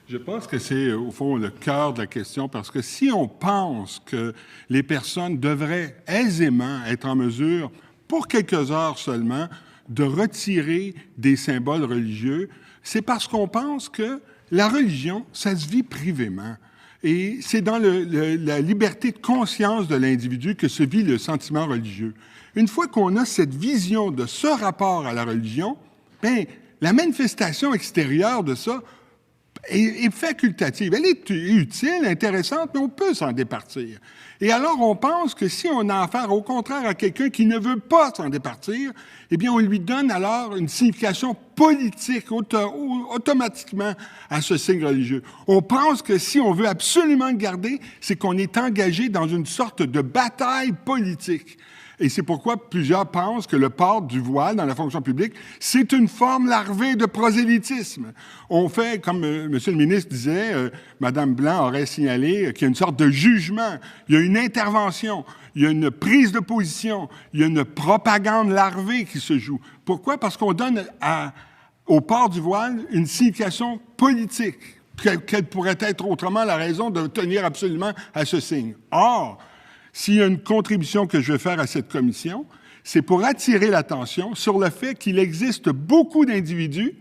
Je pense que c'est, au fond, le cœur de la question, parce que si on pense que les personnes devraient aisément être en mesure, pour quelques heures seulement, de retirer des symboles religieux, c'est parce qu'on pense que la religion, ça se vit privément. Et c'est dans la liberté de conscience de l'individu que se vit le sentiment religieux. Une fois qu'on a cette vision de ce rapport à la religion, bien, la manifestation extérieure de ça est facultative. Elle est utile, intéressante, mais on peut s'en départir. Et alors, on pense que si on a affaire, au contraire, à quelqu'un qui ne veut pas s'en départir, eh bien, on lui donne alors une signification politique automatiquement à ce signe religieux. On pense que si on veut absolument le garder, c'est qu'on est engagé dans une sorte de bataille politique. Et c'est pourquoi plusieurs pensent que le port du voile dans la fonction publique, c'est une forme larvée de prosélytisme. On fait, comme M. le ministre disait, Mme Blanc aurait signalé qu'il y a une sorte de jugement, il y a une intervention, il y a une prise de position, il y a une propagande larvée qui se joue. Pourquoi? Parce qu'on donne au port du voile une signification politique. Quelle pourrait être autrement la raison de tenir absolument à ce signe? Or, s'il y a une contribution que je vais faire à cette commission, c'est pour attirer l'attention sur le fait qu'il existe beaucoup d'individus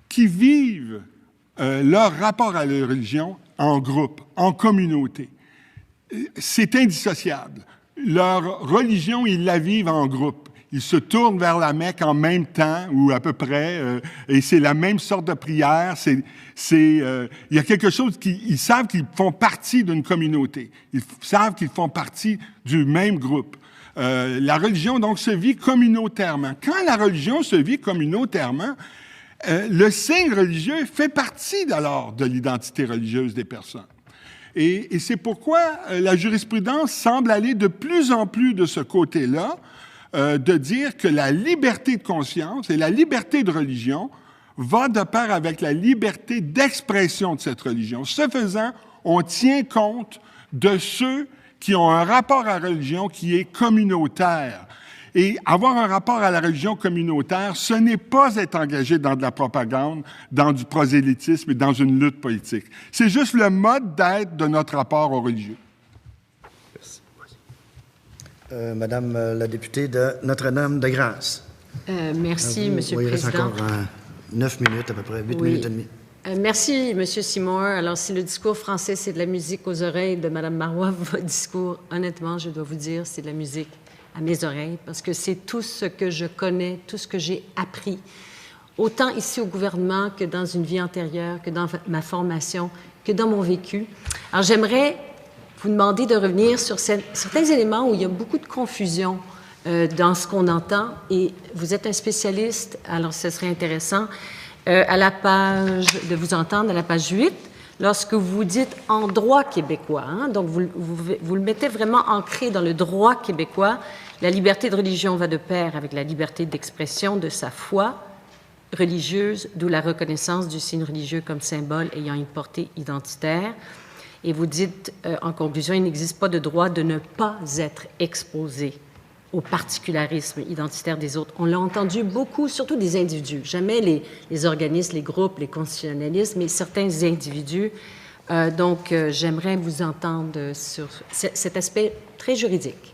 qui vivent leur rapport à la religion en groupe, en communauté. C'est indissociable. Leur religion, ils la vivent en groupe. Ils se tournent vers la Mecque en même temps, ou à peu près, et c'est la même sorte de prière. Il y a quelque chose ils savent qu'ils font partie d'une communauté. Ils savent qu'ils font partie du même groupe. La religion, donc, se vit communautairement. Quand la religion se vit communautairement, le signe religieux fait partie, alors, de l'identité religieuse des personnes. Et c'est pourquoi la jurisprudence semble aller de plus en plus de ce côté-là, de dire que la liberté de conscience et la liberté de religion va de pair avec la liberté d'expression de cette religion. Ce faisant, on tient compte de ceux qui ont un rapport à la religion qui est communautaire. Et avoir un rapport à la religion communautaire, ce n'est pas être engagé dans de la propagande, dans du prosélytisme et dans une lutte politique. C'est juste le mode d'être de notre rapport aux religieux. Madame la députée de Notre-Dame-de-Grâce. Merci, Monsieur le Président. Il reste encore 9 minutes à peu près, 8 minutes et demie. Merci, M. Seymour. Alors, si le discours français, c'est de la musique aux oreilles de Mme Marois, votre discours, honnêtement, je dois vous dire, c'est de la musique à mes oreilles, parce que c'est tout ce que je connais, tout ce que j'ai appris, autant ici au gouvernement que dans une vie antérieure, que dans ma formation, que dans mon vécu. Alors, j'aimerais vous demander de revenir sur certains éléments où il y a beaucoup de confusion dans ce qu'on entend, et vous êtes un spécialiste, alors ce serait intéressant de vous entendre à la page 8, lorsque vous dites « en droit québécois », hein, donc vous le mettez vraiment ancré dans le droit québécois. La liberté de religion va de pair avec la liberté d'expression de sa foi religieuse, d'où la reconnaissance du signe religieux comme symbole ayant une portée identitaire. Et vous dites, en conclusion, il n'existe pas de droit de ne pas être exposé au particularisme identitaire des autres. On l'a entendu beaucoup, surtout des individus, jamais les organismes, les groupes, les constitutionnalistes, mais certains individus. Donc, j'aimerais vous entendre sur cet aspect très juridique.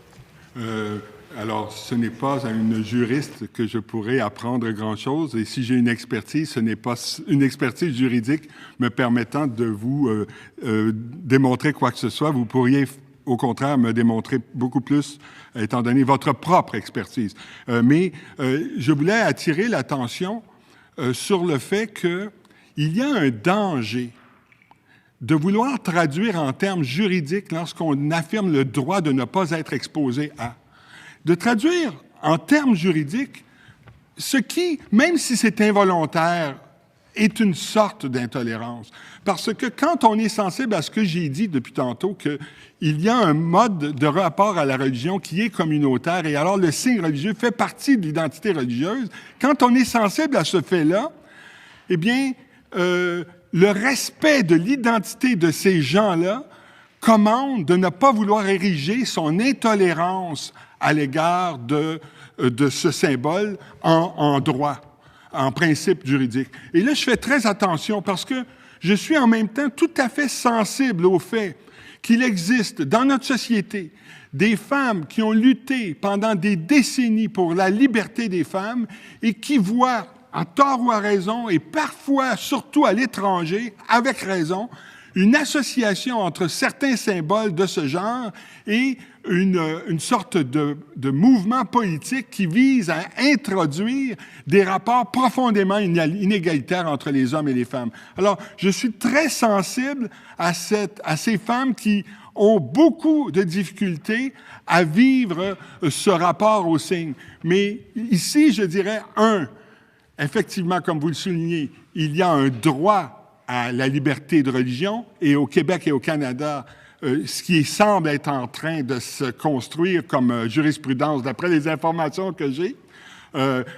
Alors, ce n'est pas à une juriste que je pourrais apprendre grand-chose. Et si j'ai une expertise, ce n'est pas une expertise juridique me permettant de vous démontrer quoi que ce soit. Vous pourriez, au contraire, me démontrer beaucoup plus, étant donné votre propre expertise. Mais je voulais attirer l'attention sur le fait qu'il y a un danger de vouloir traduire en termes juridiques lorsqu'on affirme le droit de ne pas être exposé à. De traduire en termes juridiques ce qui, même si c'est involontaire, est une sorte d'intolérance. Parce que quand on est sensible à ce que j'ai dit depuis tantôt, qu'il y a un mode de rapport à la religion qui est communautaire, et alors le signe religieux fait partie de l'identité religieuse, quand on est sensible à ce fait-là, eh bien, le respect de l'identité de ces gens-là commande de ne pas vouloir ériger son intolérance à l'égard de ce symbole en droit, en principe juridique. Et là, je fais très attention parce que je suis en même temps tout à fait sensible au fait qu'il existe dans notre société des femmes qui ont lutté pendant des décennies pour la liberté des femmes et qui voient, à tort ou à raison, et parfois, surtout à l'étranger, avec raison, une association entre certains symboles de ce genre et une sorte de mouvement politique qui vise à introduire des rapports profondément inégalitaires entre les hommes et les femmes. Alors, je suis très sensible à ces femmes qui ont beaucoup de difficultés à vivre ce rapport au signe. Mais ici, je dirais, effectivement, comme vous le soulignez, il y a un droit à la liberté de religion, et au Québec et au Canada, ce qui semble être en train de se construire comme jurisprudence, d'après les informations que j'ai.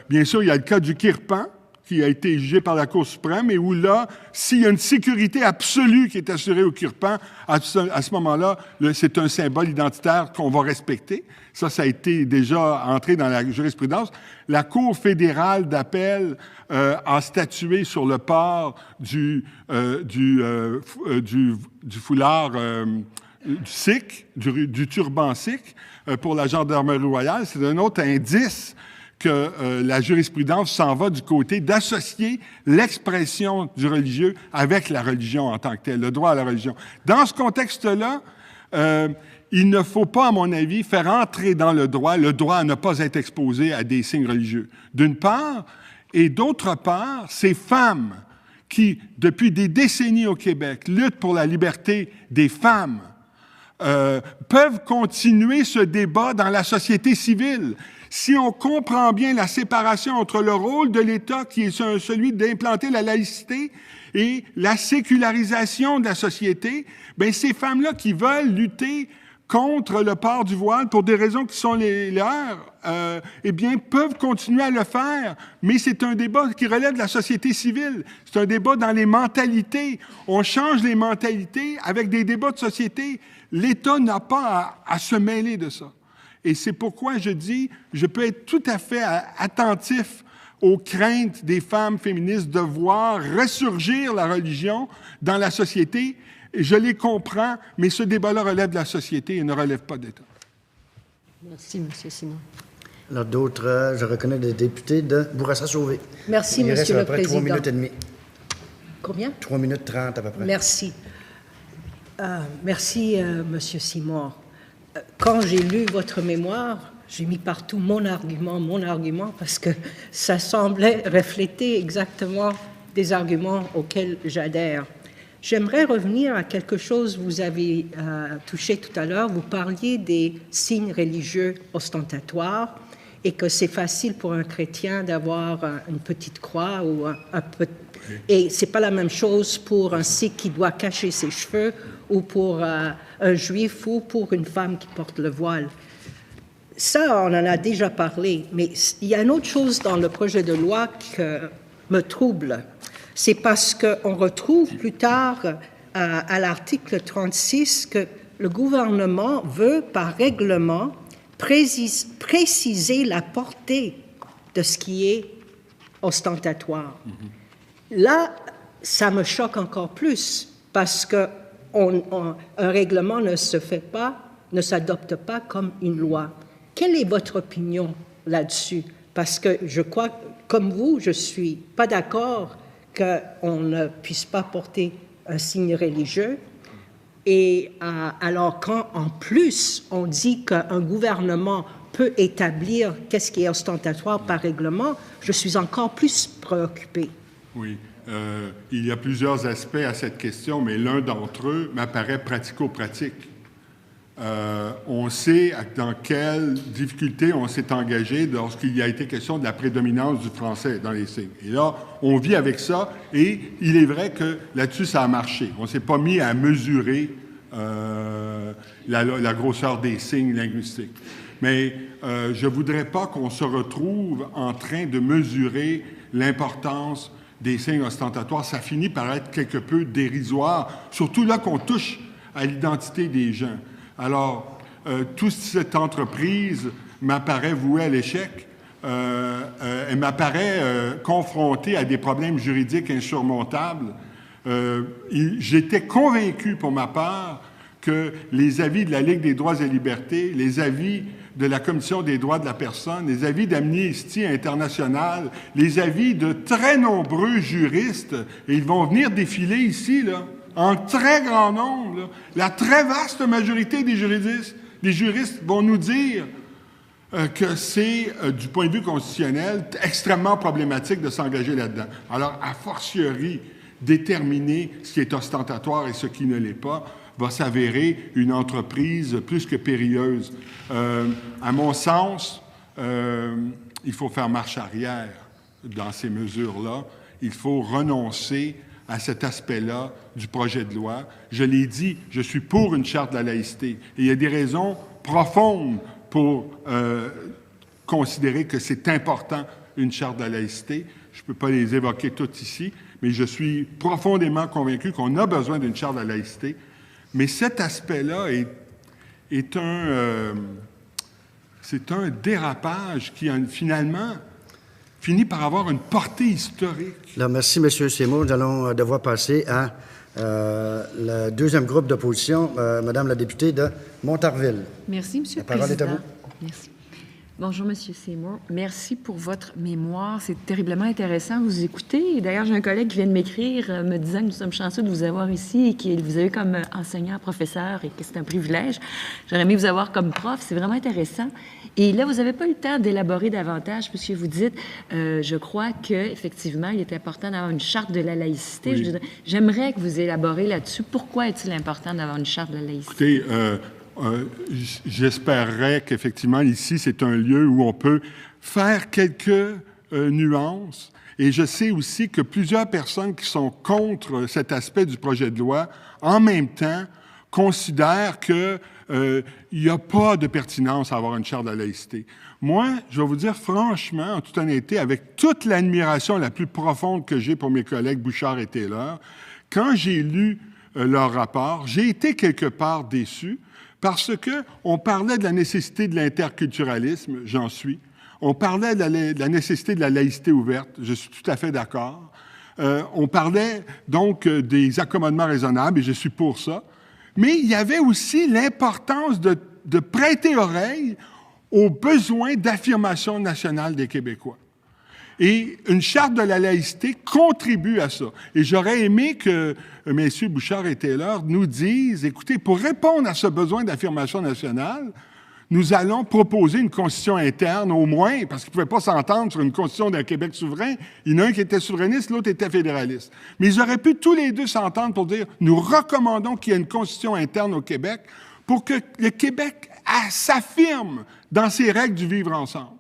Bien sûr, il y a le cas du Kirpan, qui a été jugé par la Cour suprême, et où là, s'il y a une sécurité absolue qui est assurée au Kirpan, à ce moment-là, c'est un symbole identitaire qu'on va respecter. Ça a été déjà entré dans la jurisprudence. La Cour fédérale d'appel a statué sur le port du foulard du sikh, du turban sikh, pour la gendarmerie royale. C'est un autre indice que la jurisprudence s'en va du côté d'associer l'expression du religieux avec la religion en tant que telle, le droit à la religion. Dans ce contexte-là, il ne faut pas, à mon avis, faire entrer dans le droit à ne pas être exposé à des signes religieux, d'une part, et d'autre part, ces femmes qui, depuis des décennies au Québec, luttent pour la liberté des femmes, peuvent continuer ce débat dans la société civile. Si on comprend bien la séparation entre le rôle de l'État, qui est celui d'implanter la laïcité, et la sécularisation de la société, bien, ces femmes-là qui veulent lutter contre le port du voile pour des raisons qui sont les leurs, eh bien, peuvent continuer à le faire. Mais c'est un débat qui relève de la société civile. C'est un débat dans les mentalités. On change les mentalités avec des débats de société. L'État n'a pas à se mêler de ça. Et c'est pourquoi je dis, je peux être tout à fait attentif aux craintes des femmes féministes de voir ressurgir la religion dans la société. Et je les comprends, mais ce débat-là relève de la société et ne relève pas d'État. Merci, M. Simon. Alors, d'autres, je reconnais des députés de Bourassa-Sauvé. Merci, Il reste Monsieur à le peu près Président. 3 minutes et demie. Combien? 3 minutes 30 à peu près. Merci. Merci, Monsieur Simon. Quand j'ai lu votre mémoire, j'ai mis partout mon argument, parce que ça semblait refléter exactement des arguments auxquels j'adhère. J'aimerais revenir à quelque chose que vous avez touché tout à l'heure. Vous parliez des signes religieux ostentatoires et que c'est facile pour un chrétien d'avoir une petite croix ou un petit... Et c'est pas la même chose pour un sikh qui doit cacher ses cheveux ou pour un juif ou pour une femme qui porte le voile. Ça, on en a déjà parlé, mais il y a une autre chose dans le projet de loi qui me trouble. C'est parce qu'on retrouve plus tard à l'article 36 que le gouvernement veut, par règlement, préciser la portée de ce qui est ostentatoire. Là, ça me choque encore plus parce qu'un règlement ne s'adopte pas comme une loi. quelle est votre opinion là-dessus? Parce que je crois, comme vous, je ne suis pas d'accord qu'on ne puisse pas porter un signe religieux. Et alors quand, en plus, on dit qu'un gouvernement peut établir qu'est-ce qui est ostentatoire par règlement, je suis encore plus préoccupée. Oui. Il y a plusieurs aspects à cette question, mais l'un d'entre eux m'apparaît pratico-pratique. On sait dans quelles difficultés on s'est engagé lorsqu'il y a été question de la prédominance du français dans les signes. Et là, on vit avec ça, et il est vrai que là-dessus, ça a marché. On ne s'est pas mis à mesurer la grosseur des signes linguistiques. Mais je ne voudrais pas qu'on se retrouve en train de mesurer l'importance des signes ostentatoires. Ça finit par être quelque peu dérisoire, surtout là qu'on touche à l'identité des gens. Alors, toute cette entreprise m'apparaît vouée à l'échec. Elle m'apparaît confrontée à des problèmes juridiques insurmontables. J'étais convaincu, pour ma part, que les avis de la Ligue des droits et libertés, les avis de la Commission des droits de la personne, les avis d'Amnesty International, les avis de très nombreux juristes, et ils vont venir défiler ici, là, en très grand nombre, là, la très vaste majorité des juristes vont nous dire que c'est, du point de vue constitutionnel, extrêmement problématique de s'engager là-dedans. Alors, a fortiori, déterminer ce qui est ostentatoire et ce qui ne l'est pas va s'avérer une entreprise plus que périlleuse. À mon sens, il faut faire marche arrière dans ces mesures-là. Il faut renoncer à cet aspect-là du projet de loi. Je l'ai dit, je suis pour une charte de la laïcité. Et il y a des raisons profondes pour considérer que c'est important, une charte de la laïcité. Je ne peux pas les évoquer toutes ici, mais je suis profondément convaincu qu'on a besoin d'une charte de la laïcité. Mais cet aspect-là c'est un dérapage qui, finalement, finit par avoir une portée historique. Alors, merci, M. Seymour. Nous allons devoir passer à le deuxième groupe d'opposition, Madame la députée de Montarville. Merci, M. le Président. La parole est à vous. Merci. Bonjour, M. Seymour. Merci pour votre mémoire. C'est terriblement intéressant. Vous écoutez. D'ailleurs, j'ai un collègue qui vient de m'écrire me disant que nous sommes chanceux de vous avoir ici et que vous avez comme enseignant, professeur et que c'est un privilège. J'aurais aimé vous avoir comme prof. C'est vraiment intéressant. Et là, vous n'avez pas eu le temps d'élaborer davantage puisque vous dites, je crois qu'effectivement, il est important d'avoir une charte de la laïcité. Oui. J'aimerais que vous élaborez là-dessus. Pourquoi est-il important d'avoir une charte de la laïcité? Écoutez, j'espérerais qu'effectivement, ici, c'est un lieu où on peut faire quelques nuances. Et je sais aussi que plusieurs personnes qui sont contre cet aspect du projet de loi, en même temps, considèrent qu'il n'y a pas de pertinence à avoir une charte de la laïcité. Moi, je vais vous dire franchement, en toute honnêteté, avec toute l'admiration la plus profonde que j'ai pour mes collègues Bouchard et Taylor, quand j'ai lu leur rapport, j'ai été quelque part déçu, parce qu'on parlait de la nécessité de l'interculturalisme, j'en suis. On parlait de la nécessité de la laïcité ouverte, je suis tout à fait d'accord. On parlait donc des accommodements raisonnables, et je suis pour ça. Mais il y avait aussi l'importance de prêter oreille aux besoins d'affirmation nationale des Québécois. Et une charte de la laïcité contribue à ça. Et j'aurais aimé que messieurs Bouchard et Taylor nous disent, écoutez, pour répondre à ce besoin d'affirmation nationale, nous allons proposer une constitution interne au moins, parce qu'ils ne pouvaient pas s'entendre sur une constitution d'un Québec souverain. Il y en a un qui était souverainiste, l'autre était fédéraliste. Mais ils auraient pu tous les deux s'entendre pour dire, nous recommandons qu'il y ait une constitution interne au Québec pour que le Québec s'affirme dans ses règles du vivre ensemble.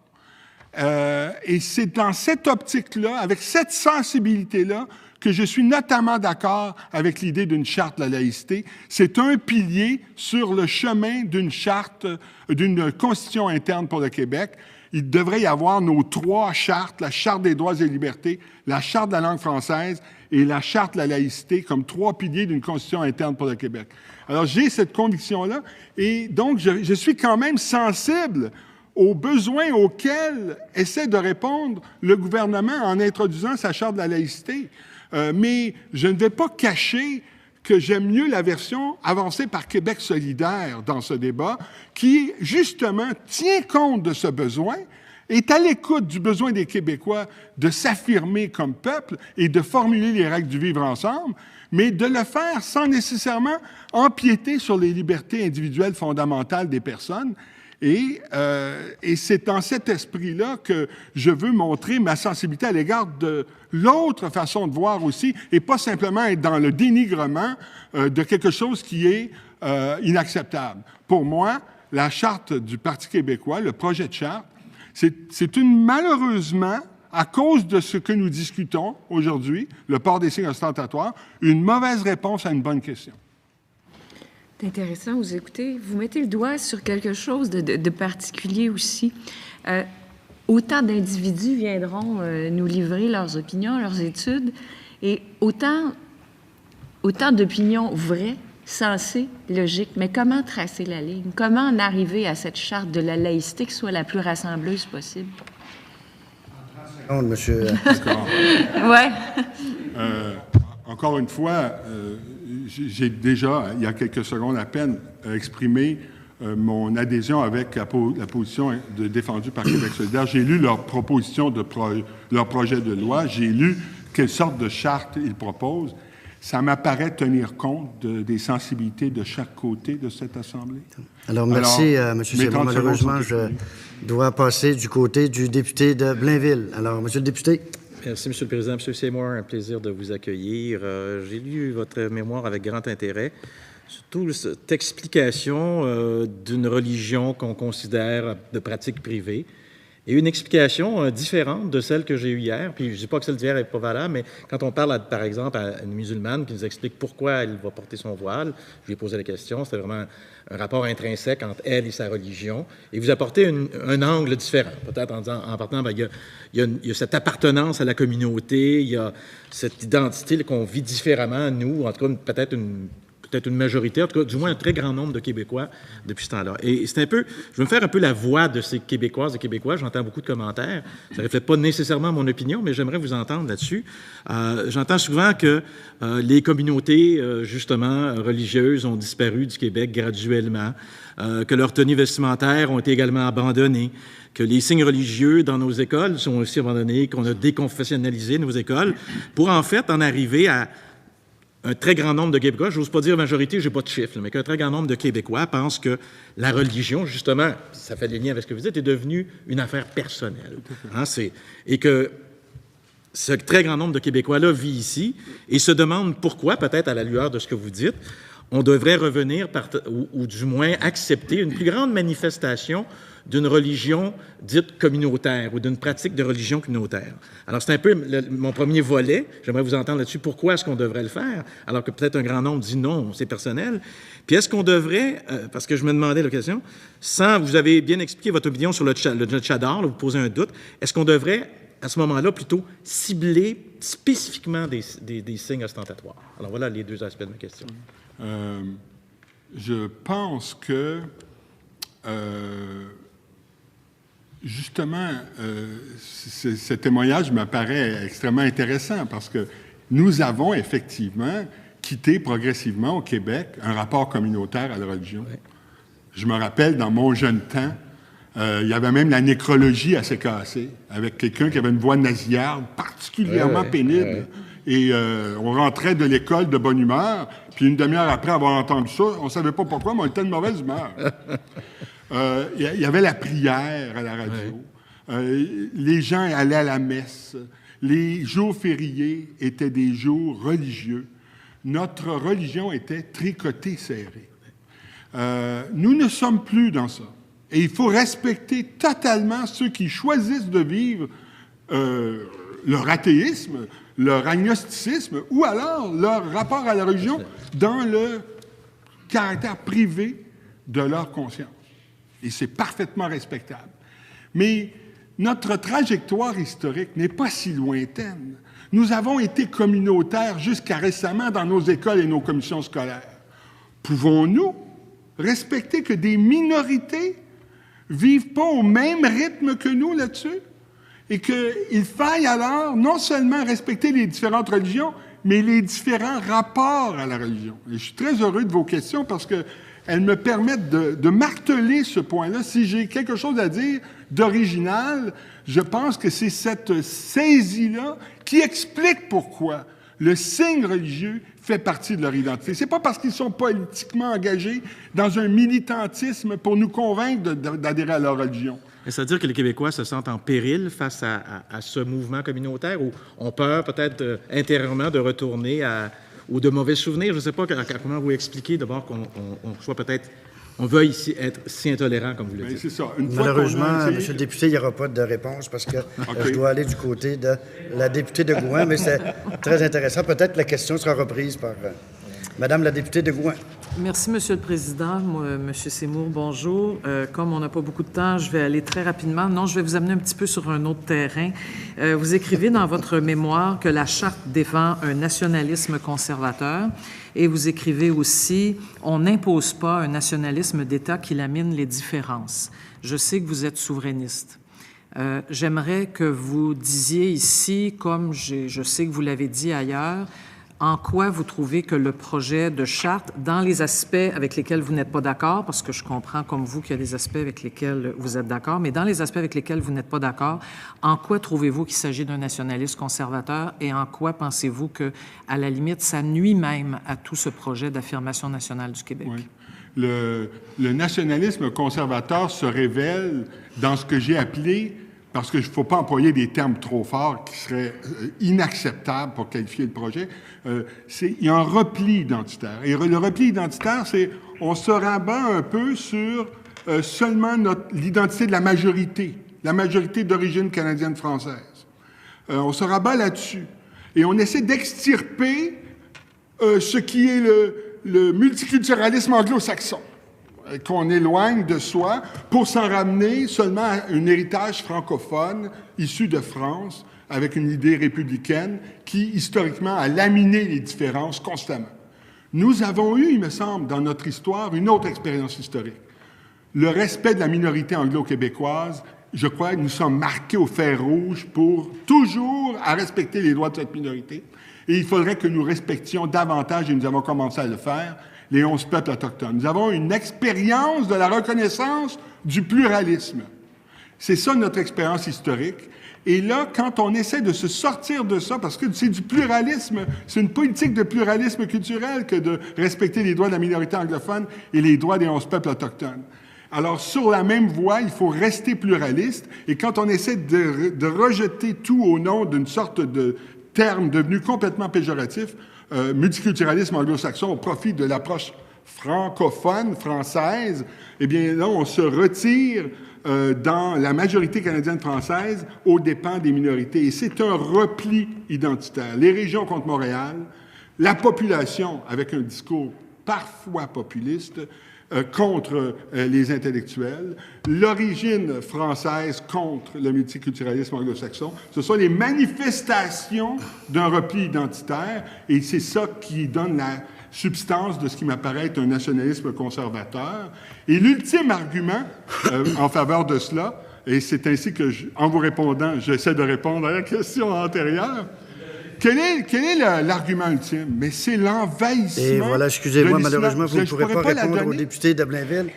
Et c'est dans cette optique-là, avec cette sensibilité-là, que je suis notamment d'accord avec l'idée d'une charte de la laïcité. C'est un pilier sur le chemin d'une charte, d'une constitution interne pour le Québec. Il devrait y avoir nos trois chartes, la Charte des droits et libertés, la Charte de la langue française et la Charte de la laïcité comme trois piliers d'une constitution interne pour le Québec. Alors, j'ai cette conviction-là et donc je suis quand même sensible aux besoins auxquels essaie de répondre le gouvernement en introduisant sa Charte de la laïcité. Mais je ne vais pas cacher que j'aime mieux la version avancée par Québec solidaire dans ce débat, qui, justement, tient compte de ce besoin, est à l'écoute du besoin des Québécois de s'affirmer comme peuple et de formuler les règles du vivre ensemble, mais de le faire sans nécessairement empiéter sur les libertés individuelles fondamentales des personnes. Et c'est dans cet esprit-là que je veux montrer ma sensibilité à l'égard de l'autre façon de voir aussi, et pas simplement être dans le dénigrement de quelque chose qui est inacceptable. Pour moi, la charte du Parti québécois, le projet de charte, c'est malheureusement, à cause de ce que nous discutons aujourd'hui, le port des signes ostentatoires, une mauvaise réponse à une bonne question. C'est intéressant, vous écoutez, vous mettez le doigt sur quelque chose de particulier aussi. Autant d'individus viendront nous livrer leurs opinions, leurs études, et autant d'opinions vraies, sensées, logiques. Mais comment tracer la ligne? Comment en arriver à cette charte de la laïcité qui soit la plus rassembleuse possible? Monsieur. Ouais. Encore une fois, j'ai déjà, il y a quelques secondes à peine, exprimé mon adhésion avec la position défendue par Québec solidaire. J'ai lu leur proposition leur projet de loi, j'ai lu quelle sorte de charte ils proposent. Ça m'apparaît tenir compte des sensibilités de chaque côté de cette Assemblée. Alors, merci, M. Seymour. Malheureusement, je dois passer du côté du député de Blainville. Alors, M. le député. Merci, M. le Président. M. Seymour, un plaisir de vous accueillir. J'ai lu votre mémoire avec grand intérêt, surtout cette explication d'une religion qu'on considère de pratique privée, et une explication différente de celle que j'ai eue hier. Puis je ne dis pas que celle d'hier n'est pas valable, mais quand on parle, par exemple, à une musulmane qui nous explique pourquoi elle va porter son voile, je lui ai posé la question, c'était vraiment un rapport intrinsèque entre elle et sa religion, et vous apportez un angle différent, peut-être en partant, il y a cette appartenance à la communauté, il y a cette identité qu'on vit différemment, nous, en tout cas, peut-être une majorité, en tout cas, du moins un très grand nombre de Québécois depuis ce temps-là. Et c'est un peu, je veux me faire un peu la voix de ces Québécoises et Québécois, j'entends beaucoup de commentaires, ça ne reflète pas nécessairement mon opinion, mais j'aimerais vous entendre là-dessus. J'entends souvent que les communautés, justement, religieuses ont disparu du Québec graduellement, que leurs tenues vestimentaires ont été également abandonnées, que les signes religieux dans nos écoles sont aussi abandonnés, qu'on a déconfessionnalisé nos écoles, pour en fait en arriver à un très grand nombre de Québécois, je n'ose pas dire majorité, je n'ai pas de chiffre, mais qu'un très grand nombre de Québécois pensent que la religion, justement, ça fait des liens avec ce que vous dites, est devenue une affaire personnelle. Hein, et que ce très grand nombre de Québécois-là vit ici et se demande pourquoi, peut-être à la lueur de ce que vous dites, on devrait revenir ou du moins accepter une plus grande manifestation d'une religion dite communautaire ou d'une pratique de religion communautaire. Alors, c'est un peu mon premier volet. J'aimerais vous entendre là-dessus. Pourquoi est-ce qu'on devrait le faire? Alors que peut-être un grand nombre dit non, c'est personnel. Puis est-ce qu'on devrait, parce que je me demandais l'occasion, vous avez bien expliqué votre opinion sur le tchadar, vous posez un doute, est-ce qu'on devrait, à ce moment-là, plutôt cibler spécifiquement des signes ostentatoires? Alors voilà les deux aspects de ma question. Je pense que justement, ce témoignage me paraît extrêmement intéressant parce que nous avons effectivement quitté progressivement au Québec un rapport communautaire à la religion. Oui. Je me rappelle, dans mon jeune temps, il y avait même la nécrologie à CKAC, avec quelqu'un qui avait une voix nasillarde particulièrement pénible. Et on rentrait de l'école de bonne humeur, puis une demi-heure après avoir entendu ça, on ne savait pas pourquoi, mais on était de mauvaise humeur. Il y avait la prière à la radio. Les gens allaient à la messe. Les jours fériés étaient des jours religieux. Notre religion était tricotée serrée. Nous ne sommes plus dans ça. Et il faut respecter totalement ceux qui choisissent de vivre leur athéisme, leur agnosticisme, ou alors leur rapport à la religion dans le caractère privé de leur conscience. Et c'est parfaitement respectable. Mais notre trajectoire historique n'est pas si lointaine. Nous avons été communautaires jusqu'à récemment dans nos écoles et nos commissions scolaires. Pouvons-nous respecter que des minorités vivent pas au même rythme que nous là-dessus? Et qu'il faille alors non seulement respecter les différentes religions, mais les différents rapports à la religion. Et je suis très heureux de vos questions parce qu'elles me permettent de marteler ce point-là. Si j'ai quelque chose à dire d'original, je pense que c'est cette saisie-là qui explique pourquoi le signe religieux fait partie de leur identité. C'est pas parce qu'ils sont politiquement engagés dans un militantisme pour nous convaincre d'adhérer à leur religion. C'est-à-dire que les Québécois se sentent en péril face à ce mouvement communautaire ou ont peur peut-être intérieurement de retourner ou de mauvais souvenirs. Je ne sais pas comment vous expliquer d'abord qu'on soit peut-être... On veuille ici être si intolérant, comme vous le dites. C'est ça. Malheureusement, Monsieur le député, il n'y aura pas de réponse parce que je dois aller du côté de la députée de Gouin, mais c'est très intéressant. Peut-être la question sera reprise par Madame la députée de Gouin. Merci, Monsieur le Président. Monsieur Seymour, bonjour. Comme on n'a pas beaucoup de temps, je vais aller très rapidement. Non, je vais vous amener un petit peu sur un autre terrain. Vous écrivez dans votre mémoire que la Charte défend un nationalisme conservateur et vous écrivez aussi « On n'impose pas un nationalisme d'État qui lamine les différences ». Je sais que vous êtes souverainiste. J'aimerais que vous disiez ici, comme je sais que vous l'avez dit ailleurs, en quoi vous trouvez que le projet de charte, dans les aspects avec lesquels vous n'êtes pas d'accord, parce que je comprends comme vous qu'il y a des aspects avec lesquels vous êtes d'accord, mais dans les aspects avec lesquels vous n'êtes pas d'accord, en quoi trouvez-vous qu'il s'agit d'un nationalisme conservateur et en quoi pensez-vous que, à la limite, ça nuit même à tout ce projet d'affirmation nationale du Québec? Oui. Le nationalisme conservateur se révèle dans ce que j'ai appelé, parce qu'il ne faut pas employer des termes trop forts qui seraient inacceptables pour qualifier le projet, il y a un repli identitaire. Et le repli identitaire, c'est on se rabat un peu sur seulement l'identité de la majorité d'origine canadienne-française. On se rabat là-dessus. Et on essaie d'extirper ce qui est le multiculturalisme anglo-saxon, qu'on éloigne de soi pour s'en ramener seulement à un héritage francophone issu de France, avec une idée républicaine qui, historiquement, a laminé les différences constamment. Nous avons eu, il me semble, dans notre histoire, une autre expérience historique. Le respect de la minorité anglo-québécoise, je crois que nous sommes marqués au fer rouge pour toujours à respecter les droits de cette minorité. Et il faudrait que nous respections davantage, et nous avons commencé à le faire, les 11 peuples autochtones. Nous avons une expérience de la reconnaissance du pluralisme. C'est ça notre expérience historique. Et là, quand on essaie de se sortir de ça, parce que c'est du pluralisme, c'est une politique de pluralisme culturel que de respecter les droits de la minorité anglophone et les droits des 11 peuples autochtones. Alors, sur la même voie, il faut rester pluraliste. Et quand on essaie de rejeter tout au nom d'une sorte de terme devenu complètement péjoratif, multiculturalisme anglo-saxon au profit de l'approche francophone, française, eh bien là, on se retire dans la majorité canadienne-française aux dépens des minorités. Et c'est un repli identitaire. Les régions contre Montréal, la population avec un discours parfois populiste contre les intellectuels, l'origine française contre le multiculturalisme anglo-saxon. Ce sont les manifestations d'un repli identitaire et c'est ça qui donne la substance de ce qui m'apparaît être un nationalisme conservateur. Et l'ultime argument en faveur de cela, et c'est ainsi que, en vous répondant, j'essaie de répondre à la question antérieure, quel est l'argument ultime? Mais c'est l'envahissement. Et voilà, excusez-moi, malheureusement, vous ne pourrez pas répondre au député de Blainville.